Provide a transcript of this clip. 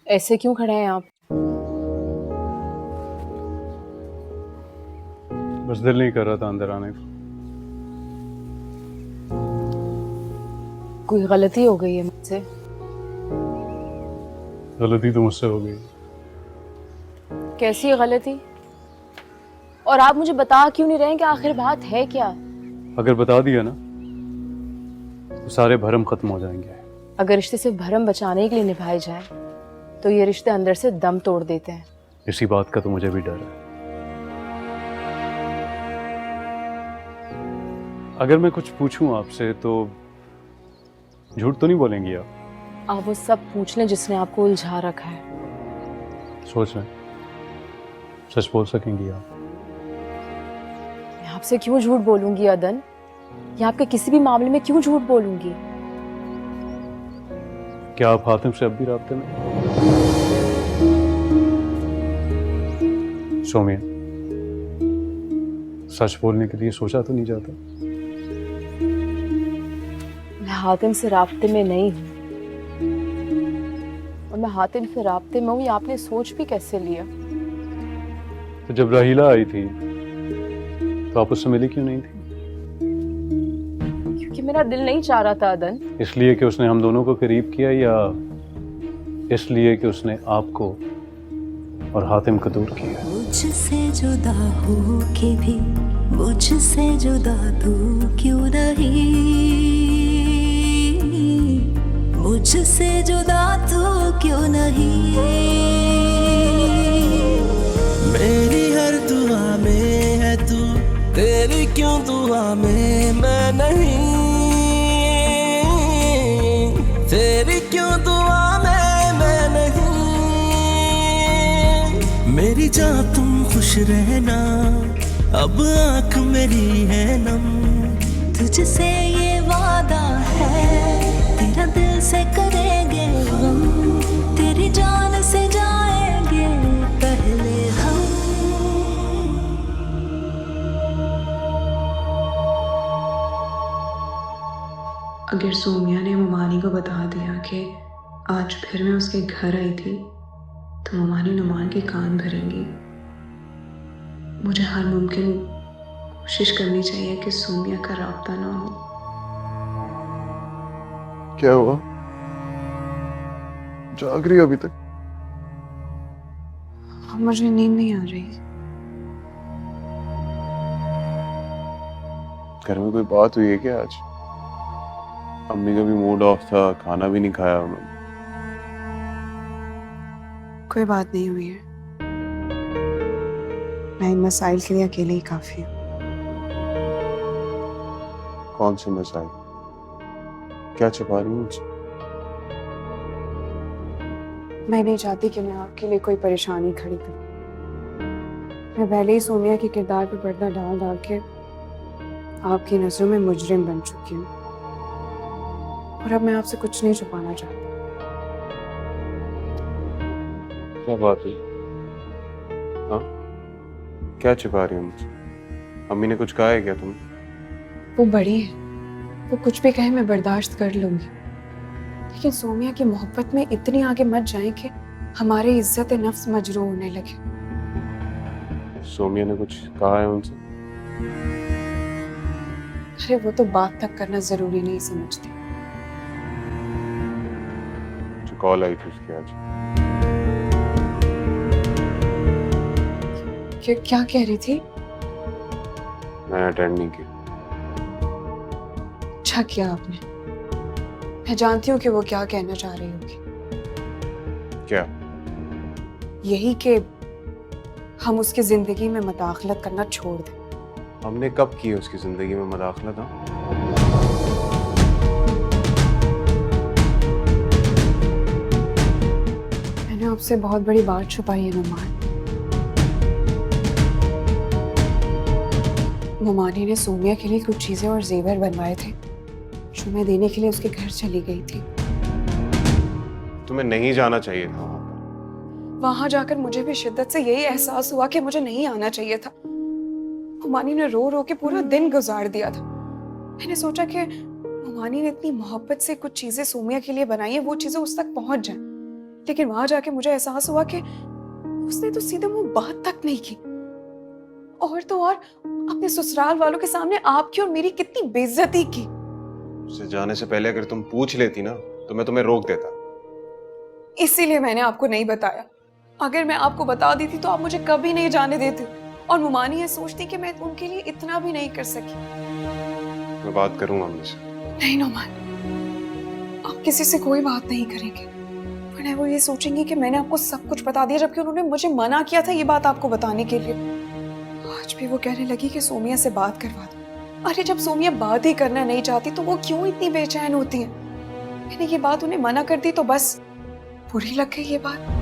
ऐसे क्यों खड़े हैं आप? बस दिल नहीं कर रहा था अंदर आने को। कोई गलती हो गई है मुझसे? गलती तो मुझसे हो गई। कैसी गलती? और आप मुझे बता क्यों नहीं रहे हैं कि आखिर बात है क्या? अगर बता दिया ना तो सारे भरम खत्म हो जाएंगे। अगर रिश्ते सिर्फ भरम बचाने के लिए निभाए जाए तो ये रिश्ते अंदर से दम तोड़ देते हैं। इसी बात का तो मुझे भी डर है। अगर मैं कुछ पूछूं आपसे तो झूठ तो नहीं बोलेंगी आप? आप वो सब पूछ लें जिसने आपको उलझा रखा है। सोच रहे हैं सच बोल सकेंगी आप? मैं आपसे क्यों झूठ बोलूंगी अदन? या आपके किसी भी मामले में क्यों झूठ बोलूंगी? क्या आप हातिम से अब भी राब्ते में? सोमिया, सच बोलने के लिए सोचा तो नहीं जाता? मैं हातिम से राब्ते में नहीं हूं, और मैं हातिम से राब्ते में हूं ये आपने सोच भी कैसे लिया? तो जब राहीला आई थी तो आप उससे मिली क्यों नहीं थी? क्योंकि मेरा दिल नहीं चाह रहा था अदन। इसलिए कि उसने हम दोनों को करीब किया, या इसलिए कि उसने आपको और हातिम को दूर किया? मुझसे जुदा हो के भी मुझसे जुदा तू क्यों नहीं, मुझसे जुदा तू क्यों नहीं। मेरी हर दुआ में है तू, तेरी क्यों दुआ में मैं नहीं, तेरी क्यों दुआ में मैं नहीं। मेरी जान तुम खुश रहना, अब आँख मेरी है नम, तुझसे ये वादा है तेरा दिल से करेंगे हम, तेरी जान से जाएंगे पहले हम। अगर सोमिया ने ममानी को बता दिया कि आज फिर मैं उसके घर आई थी तो ममानी नुमान के कान भरेंगी। मुझे हर मुमकिन कोशिश करनी चाहिए कि सोमिया का राब्ता ना हो। क्या हुआ? जाग रही हो अभी तक? मुझे नींद नहीं आ रही। घर में कोई बात हुई है क्या आज? अम्मी का भी मूड ऑफ था, खाना भी नहीं खाया उन्होंने। कोई बात नहीं हुई है। मैं इन मसाइल के लिए अकेले ही काफी हूँ। कौन से मसाइल? क्या छुपा रही हूँ मुझसे? मैं नहीं चाहती कि मैं आपके लिए कोई परेशानी खड़ी करूँ। मैं पहले ही सोमिया के किरदार पे पर्दा डाल डाल के आपकी नजरों में मुजरिम बन चुकी हूँ, और अब मैं आपसे कुछ नहीं छुपाना चाहती। क्या बात हुई? हाँ, क्या छुपा रही हूँ मुझसे? अम्मी ने कुछ कहा है क्या तुम्हें? वो बड़ी है, वो कुछ भी कहे मैं बर्दाश्त कर लूंगी, लेकिन सोमिया की मोहब्बत में इतनी आगे मत जाए कि हमारी इज्जत नफ्स मजरू होने लगे। सोमिया ने कुछ कहा है उनसे? अरे वो तो बात तक करना जरूरी नहीं समझती। जो कॉल आई थी उसकी आज? क्या कह रही थी? मैंने अटेंड नहीं किया। अच्छा किया आपने। मैं जानती हूँ कि वो क्या कहना चाह रही होगी। क्या? यही कि हम उसकी जिंदगी में मदाखलत करना छोड़ दें। हमने कब की उसकी जिंदगी में मदाखलत? हाँ, मैंने आपसे बहुत बड़ी बात छुपाई है नुमान। ममानी ने सोमिया के लिए कुछ चीजें और जेवर बनवाए थे जो मैं देने के लिए उसके घर चली गई थी। तुम्हें नहीं जाना चाहिए था वहां जाकर मुझे भी शिद्दत से यही एहसास हुआ कि मुझे नहीं आना चाहिए था। ममानी ने रो रो के पूरा दिन गुजार दिया था। मैंने सोचा कि ममानी ने इतनी मोहब्बत से कुछ चीजें सोमिया के लिए बनाई है, वो चीजें उस तक पहुंच जाएं, लेकिन वहां जाके मुझे एहसास हुआ कि उसने तो सीधे मुंह बात तक नहीं की, और तो और अपने ससुराल वालों के सामने आपकी और मेरी कितनी बेइज्जती की। उससे जाने से पहले अगर तुम पूछ लेती ना तो मैं तुम्हें रोक देता। इसीलिए मैंने आपको नहीं बताया। अगर मैं आपको बता दी थी तो आप मुझे कभी नहीं जाने देते, और मुमानी ये सोचती कि मैं उनके लिए इतना भी नहीं कर सकी। मैं बात करूंगा अम्मी से। नहीं नोमान, आप किसी से कोई बात नहीं करेंगे, वरना वो ये सोचेंगे कि मैंने आपको सब कुछ बता दिया, जबकि उन्होंने मुझे मना किया था ये बात आपको बताने के लिए। आज भी वो कहने लगी कि सोमिया से बात करवा दो। अरे जब सोमिया बात ही करना नहीं चाहती तो वो क्यों इतनी बेचैन होती है? मैंने ये बात उन्हें मना कर दी तो बस बुरी लग गई ये बात।